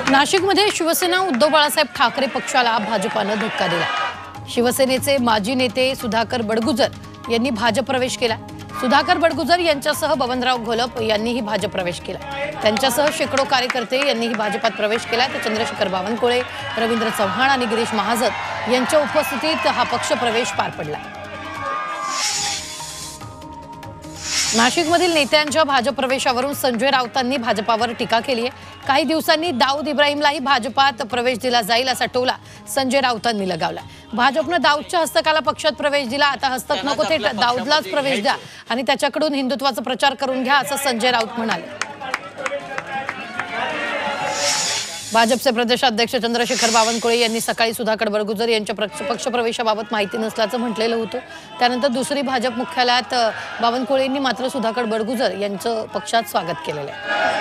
नाशिकमध्ये शिवसेना उद्धव बाळासाहेब ठाकरे पक्षाला भाजपाने धक्का दिला। शिवसेनेचे माजी नेते सुधाकर बडगुजर यांनी भाजप प्रवेश केला। सुधाकर बडगुजर यांच्यासह बबनराव घोलप यांनीही भाजप प्रवेश केला। त्यांच्यासह शेकडो कार्यकर्ते यांनीही भाजपात प्रवेश केला। तर चंद्रशेखर बावनकुळे, रवींद्र चव्हाण आणि गिरीश महाजन यांच्या उपस्थितीत हा पक्ष प्रवेश पार पडला। नाशिकमधील नेत्यांच्या भाजप प्रवेशावरून संजय राऊतांनी भाजपावर टीका केली आहे। काही दिवसांनी दाऊद इब्राहिमलाही भाजपात प्रवेश दिला जाईल असा टोला संजय राऊतांनी लगावला। भाजपने दाऊदच्या हस्तकाला पक्षात प्रवेश दिला, आता हस्तक नको ते दाऊदलाच प्रवेश द्या आणि त्याच्याकडून हिंदुत्वाचा प्रचार करून घ्या असं संजय राऊत म्हणाले। भाजपचे प्रदेशाध्यक्ष चंद्रशेखर बावनकुळे यांनी सकाळी सुधाकर बडगुजर यांच्या पक्षप्रवेशाबाबत माहिती नसल्याचं म्हटलेलं होतं। त्यानंतर दुसरी भाजप मुख्यालयात बावनकुळेंनी मात्र सुधाकर बडगुजर यांचं पक्षात स्वागत केलेलं आहे।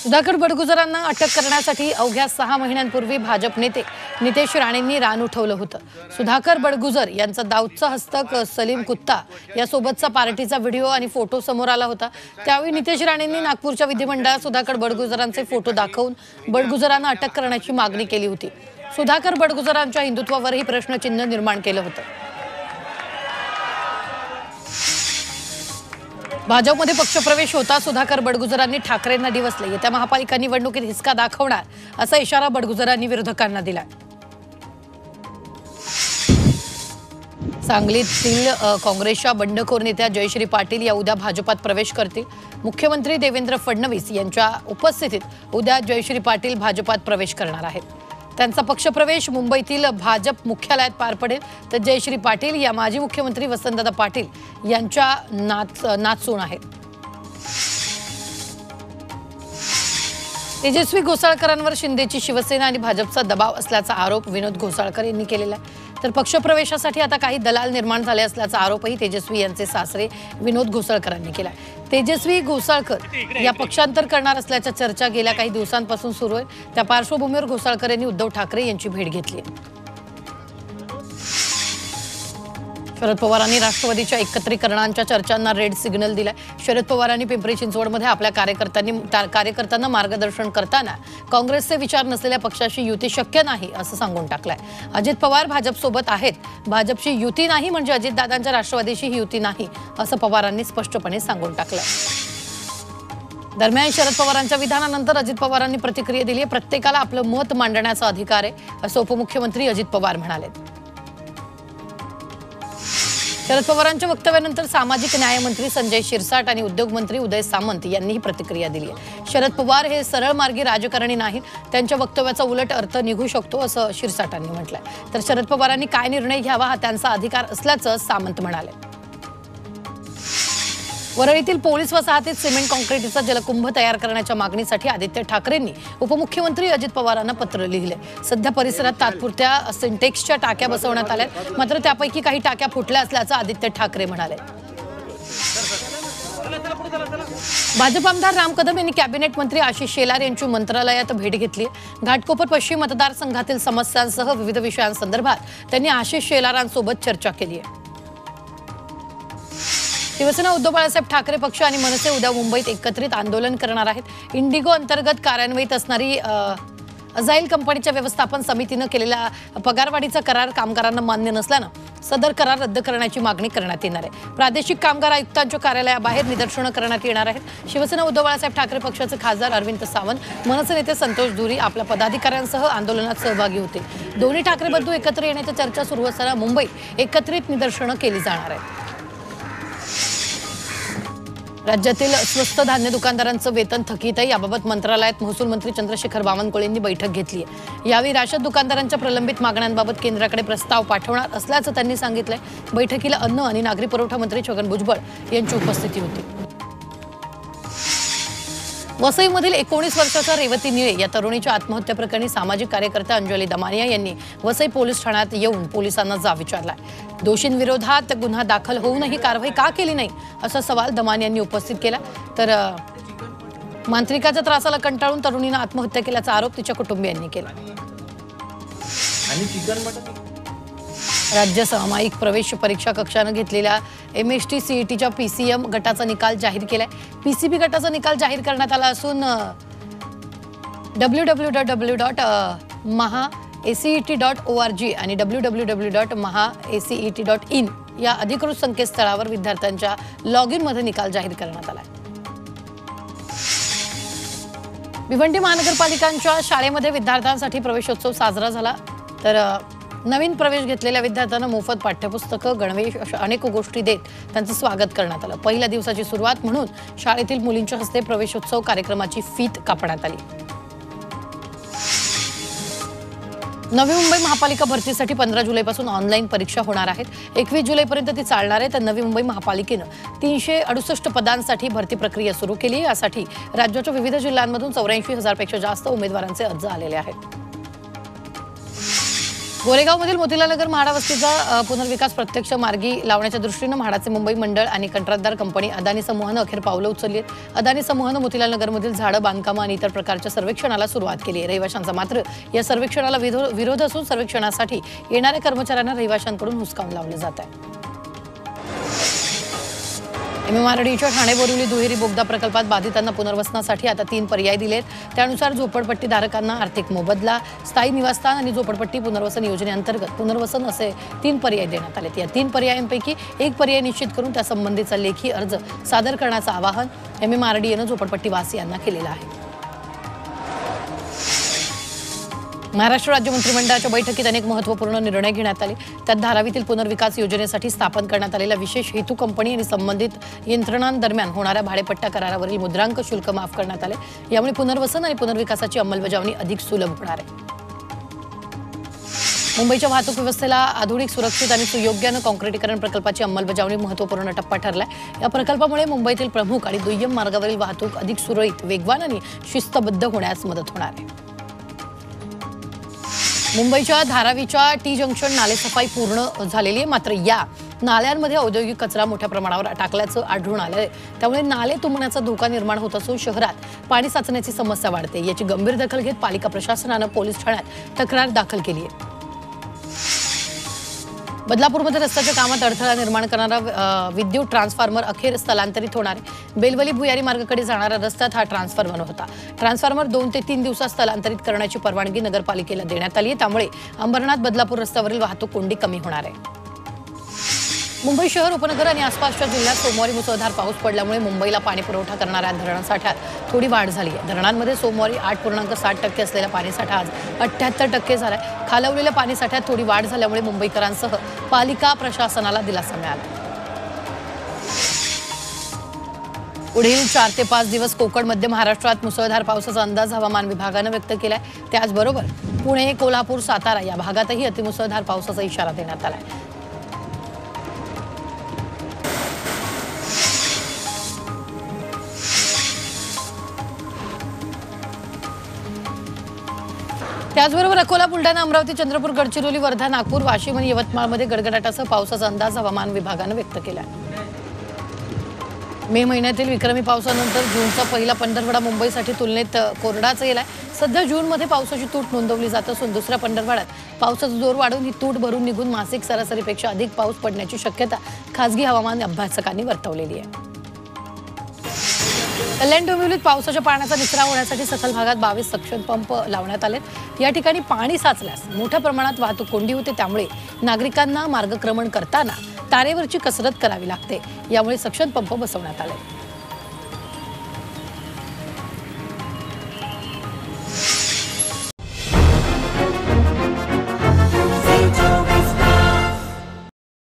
सुधाकर बडगुजरांना अटक करण्यासाठी अवघ्या 6 महिन्यांपूर्वी भाजप नेते नितेश राणेंनी रान उठवलं होतं। सुधाकर बडगुजर यांचा दाऊदचा हस्तक सलीम कुत्ता यासोबतचा पार्टीचा व्हिडिओ आणि फोटो समोर आला होता। त्यावेळी नितेश राणेंनी नागपूरच्या विधिमंडळात सुधाकर बडगुजरांचे फोटो दाखवून बडगुजरांना अटक करण्याची मागणी केली होती। सुधाकर बडगुजरांच्या हिंदुत्वावरही प्रश्नचिन्ह निर्माण केलं होतं। भाजपमध्ये पक्षप्रवेश होता सुधाकर बडगुजरांनी ठाकरेंना डिवचले। येत्या महापालिका निवडणुकीत हिसका दाखवणार असा इशारा बडगुजरांनी विरोधकांना दिला। सांगलीतील काँग्रेसच्या बंडखोर नेत्या जयश्री पाटील या उद्या भाजपात प्रवेश करतील। मुख्यमंत्री देवेंद्र फडणवीस यांच्या उपस्थितीत उद्या जयश्री पाटील भाजपात प्रवेश करणार आहेत। त्यांचा पक्षप्रवेश मुंबईतील भाजप मुख्यालयात पार पडेल। तर जयश्री पाटील या माजी मुख्यमंत्री वसंतदादा पाटील यांच्या नातसून आहेत। तेजस्वी घोसाळकरांवर शिंदेची शिवसेना आणि भाजपचा दबाव असल्याचा आरोप विनोद घोसाळकर यांनी केलेला आहे। तर पक्षप्रवेशासाठी आता काही दलाल निर्माण झाले असल्याचा आरोपही तेजस्वी यांचे सासरे विनोद घोसाळकरांनी केला। तेजस्वी घोसाळकर या पक्षांतर करणार असल्याच्या चर्चा गेल्या काही दिवसांपासून सुरू आहे। त्या पार्श्वभूमीवर घोसाळकर यांनी उद्धव ठाकरे यांची भेट घेतली आहे। शरद पवारांनी राष्ट्रवादीच्या एकत्रीकरणाच्या चर्चांना रेड सिग्नल दिलाय। शरद पवारांनी पिंपरी चिंचवडमध्ये आपल्या कार्यकर्त्यांना मार्गदर्शन करताना काँग्रेसचे विचार नसलेल्या पक्षाशी युती शक्य नाही असं सांगून टाकलंय। अजित पवार भाजपसोबत आहेत, भाजपची युती नाही म्हणजे अजितदादांच्या राष्ट्रवादीशी युती नाही असं पवारांनी स्पष्टपणे सांगून टाकलंय। दरम्यान शरद पवारांच्या विधानानंतर अजित पवारांनी प्रतिक्रिया दिली आहे। प्रत्येकाला आपलं मत मांडण्याचा अधिकार आहे असं उपमुख्यमंत्री अजित पवार म्हणाले। शरद पवारांच्या वक्तव्यानंतर सामाजिक न्याय मंत्री संजय शिरसाट आणि उद्योग मंत्री उदय सामंत यांनीही प्रतिक्रिया दिली आहे। शरद पवार हे सरळ मार्गी राजकारणी नाहीत, त्यांच्या वक्तव्याचा उलट अर्थ निघू शकतो असं शिरसाटांनी म्हटलंय। तर शरद पवारांनी काय निर्णय घ्यावा हा त्यांचा अधिकार असल्याचं सामंत म्हणाले। वरळीतील पोलीस वसाहतीत सिमेंट काँक्रीटचा जलकुंभ तयार करण्याच्या मागणीसाठी आदित्य ठाकरेंनी उपमुख्यमंत्री अजित पवारांना पत्र लिहिले। सध्या परिसरात तात्पुरत्या सिंटेक्सच्या टाक्या बसवण्यात आल्या, मात्र त्यापैकी काही टाक्या फुटल्या असल्याचं आदित्य ठाकरे म्हणाले। भाजप आमदार राम कदम यांनी कॅबिनेट मंत्री आशिष शेलार यांची मंत्रालयात भेट घेतली। घाटकोपर पश्चिम मतदारसंघातील समस्यांसह विविध विषयांसंदर्भात त्यांनी आशिष शेलारांसोबत चर्चा केली आहे। शिवसेना उद्धव बाळासाहेब ठाकरे पक्ष आणि मनसे उद्या मुंबईत एकत्रित आंदोलन करणार आहेत। इंडिगो अंतर्गत कार्यान्वित असणारी अझाईल कंपनीच्या व्यवस्थापन समितीने केलेला पगारवाढीचा करार कामगारांना मान्य नसल्यानं सदर करार रद्द करण्याची मागणी करण्यात येणार आहे। प्रादेशिक कामगार आयुक्तांच्या कार्यालयाबाहेर निदर्शनं करण्यात येणार आहेत। शिवसेना उद्धव बाळासाहेब ठाकरे पक्षाचे खासदार अरविंद सावंत, मनसे नेते संतोष धुरी आपल्या पदाधिकाऱ्यांसह आंदोलनात सहभागी होतील। दोन्ही ठाकरे बंधू एकत्र येण्याची चर्चा सुरू असताना मुंबईत एकत्रित निदर्शनं केली जाणार आहेत। राज्यातील स्वस्त धान्य दुकानदारांचं वेतन थकीत आहे, याबाबत मंत्रालयात महसूल मंत्री चंद्रशेखर बावनकुळे यांनी बैठक घेतली आहे। यावेळी राशन दुकानदारांच्या प्रलंबित मागण्यांबाबत केंद्राकडे प्रस्ताव पाठवणार असल्याचं त्यांनी सांगितलंय। बैठकीला अन्न आणि नागरी पुरवठा मंत्री छगन भुजबळ यांची उपस्थिती होती। वसईमधील 19 वर्षाच्या रेवती निळे या तरुणीच्या आत्महत्या प्रकरणी सामाजिक कार्यकर्त्या अंजली दमानिया यांनी वसई पोलीस ठाण्यात येऊन पोलिसांना जाब विचारला। दोषींविरोधात गुन्हा दाखल होऊनही कारवाई का केली नाही असा सवाल दमानिया यांनी उपस्थित केला। तर मांत्रिकाच्या त्रासाला कंटाळून तरुणीने आत्महत्या केल्याचा आरोप तिच्या कुटुंबियांनी केला। राज्य सामायिक प्रवेश परीक्षा कक्षानं घेतलेल्या MST CETच्या PCM गटाचा निकाल जाहीर केलाय। PCB गटाचा निकाल जाहीर करण्यात आला असून www.mahacet.org आणि www.mahacet.in या अधिकृत संकेतस्थळावर विद्यार्थ्यांच्या लॉग इन मध्ये निकाल जाहीर करण्यात आलाय। भिवंडी महानगरपालिकांच्या शाळेमध्ये विद्यार्थ्यांसाठी प्रवेशोत्सव साजरा झाला। तर नवीन प्रवेश घेतलेल्या विद्यार्थ्यांना मोफत पाठ्यपुस्तकं, गणवेश अशा अनेक गोष्टी देत त्यांचं स्वागत करण्यात आलं। पहिल्या दिवसाची सुरुवात म्हणून शाळेतील मुलींच्या हस्ते प्रवेशोत्सव कार्यक्रमाची फीत कापण्यात आली। नवी मुंबई महापालिका भरतीसाठी 15 जुलैपासून ऑनलाईन परीक्षा होणार आहेत। 21 जुलैपर्यंत ती चालणार आहे। तर नवी मुंबई महापालिकेनं 368 पदांसाठी भरती प्रक्रिया सुरू केली आहे। यासाठी राज्याच्या विविध जिल्ह्यांमधून 84,000 पेक्षा जास्त उमेदवारांचे अर्ज आलेले आहेत। गोरेगावमधील मोतीलालनगर म्हाडा वस्तीचा पुनर्विकास प्रत्यक्ष मार्गी लावण्याच्या दृष्टीने म्हाडाचे मुंबई मंडळ आणि कंत्राटदार कंपनी अदानी समूहानं अखेर पावलं उचलली आहेत। अदानी समूहानं मोतीलालनगरमधील झाडं, बांधकामं आणि इतर प्रकारच्या सर्वेक्षणाला सुरुवात केली आहे। रहिवाशांचा मात्र या सर्वेक्षणाला विरोध असून सर्वेक्षणासाठी येणाऱ्या कर्मचाऱ्यांना रहिवाशांकडून हुसकावून लावलं जात आहे। MMRDच्या ठाणे बोरिवली दुहेरी बोगदा प्रकल्पात बाधितांना पुनर्वसनासाठी आता 3 पर्याय दिलेत। त्यानुसार झोपडपट्टीधारकांना आर्थिक मोबदला, स्थायी निवासस्थान आणि झोपडपट्टी पुनर्वसन योजनेअंतर्गत पुनर्वसन असे 3 पर्याय देण्यात आले। या 3 पर्यायांपैकी एक पर्याय निश्चित करून त्या संबंधीचा लेखी अर्ज सादर करण्याचं आवाहन MMRDनं झोपडपट्टीवासियांना केलेलं आहे। महाराष्ट्र राज्य मंत्रिमंडळाच्या बैठकीत अनेक महत्त्वपूर्ण निर्णय घेण्यात आले। त्यात धारावीतील पुनर्विकास योजनेसाठी स्थापन करण्यात आलेल्या विशेष हेतू कंपनी आणि संबंधित यंत्रणांदरम्यान होणाऱ्या भाडेपट्टा करारावरील मुद्रांक शुल्क माफ करण्यात आले। यामुळे पुनर्वसन आणि पुनर्विकासाची अंमलबजावणी अधिक सुलभ होणार आहे। मुंबईच्या वाहतूक व्यवस्थेला आधुनिक, सुरक्षित आणि सुयोग्य काँक्रिटीकरण प्रकल्पाची अंमलबजावणी महत्त्वपूर्ण टप्पा ठरलाय। या प्रकल्पामुळे मुंबईतील प्रमुख आणि दुय्यम मार्गावरील वाहतूक अधिक सुरळीत, वेगवान आणि शिस्तबद्ध होण्यास मदत होणार आहे। मुंबईच्या धारावीच्या टी जंक्शन नालेसफाई पूर्ण झालेली आहे। मात्र या नाल्यांमध्ये औद्योगिक कचरा मोठ्या प्रमाणावर टाकल्याचं आढळून आलंय। त्यामुळे नाले तुंबण्याचा धोका निर्माण होत असून शहरात पाणी साचण्याची समस्या वाढते। याची गंभीर दखल घेत पालिका प्रशासनानं पोलीस ठाण्यात तक्रार दाखल केली आहे। बदलापूरमध्ये रस्त्याच्या कामात अडथळा निर्माण करणारा विद्युत ट्रान्सफॉर्मर अखेर स्थलांतरित होणार आहे। बेलवली भुयारी मार्गाकडे जाणाऱ्या रस्त्यात हा ट्रान्सफॉर्मर होता। ट्रान्सफॉर्मर 2 ते 3 दिवसात स्थलांतरित करण्याची परवानगी नगरपालिकेला देण्यात आली आहे। त्यामुळे अंबरनाथ बदलापूर रस्त्यावरील वाहतूक कोंडी कमी होणार आहे। मुंबई शहर, उपनगर आणि आसपासच्या जिल्ह्यात सोमवारी मुसळधार पाऊस पडल्यामुळे मुंबईला पाणी पुरवठा करणाऱ्या धरणसाठ्यात थोडी वाढ झाली आहे। धरणांमध्ये सोमवारी 8.7% असलेला पाणीसाठा आज 78% झालाय। खालावलेल्या पाणीसाठ्यात थोडी वाढ झाल्यामुळे मुंबईकरांसह पालिका प्रशासनाला दिलासा मिळाला। पुढील 4 ते 5 दिवस कोकण, मध्य महाराष्ट्रात मुसळधार पावसाचा अंदाज हवामान विभागानं व्यक्त केलाय। त्याचबरोबर पुणे, कोल्हापूर, सातारा या भागातही अतिमुसळधार पावसाचा इशारा देण्यात आलाय। त्याचबरोबर अकोला, बुलढाणा, अमरावती, चंद्रपूर, गडचिरोली, वर्धा, नागपूर, वाशिम आणि यवतमाळमध्ये गडगडाटासह पावसाचा अंदाज हवामान विभागानं व्यक्त केला। मे महिन्यातील विक्रमी पावसानंतर जूनचा पहिला पंधरवडा मुंबईसाठी तुलनेत कोरडाच गेलाय। सध्या जूनमध्ये पावसाची तूट नोंदवली जात असून दुसऱ्या पंधरवड्यात पावसाचा जोर वाढून ही तूट भरून निघून मासिक सरासरीपेक्षा अधिक पाऊस पडण्याची शक्यता खासगी हवामान अभ्यासकांनी वर्तवलेली आहे। कल्याण डोंबिवलीत पावसाच्या पाण्याचा निचरा होण्यासाठी सखल भागात 22 सक्शन पंप लावण्यात आलेत। या ठिकाणी पाणी साचल्यास मोठ्या प्रमाणात वाहतूक कोंडी होते। त्यामुळे नागरिकांना मार्गक्रमण करताना तारेवरची कसरत करावी लागते। यामुळे सक्शन पंप बसवण्यात आले।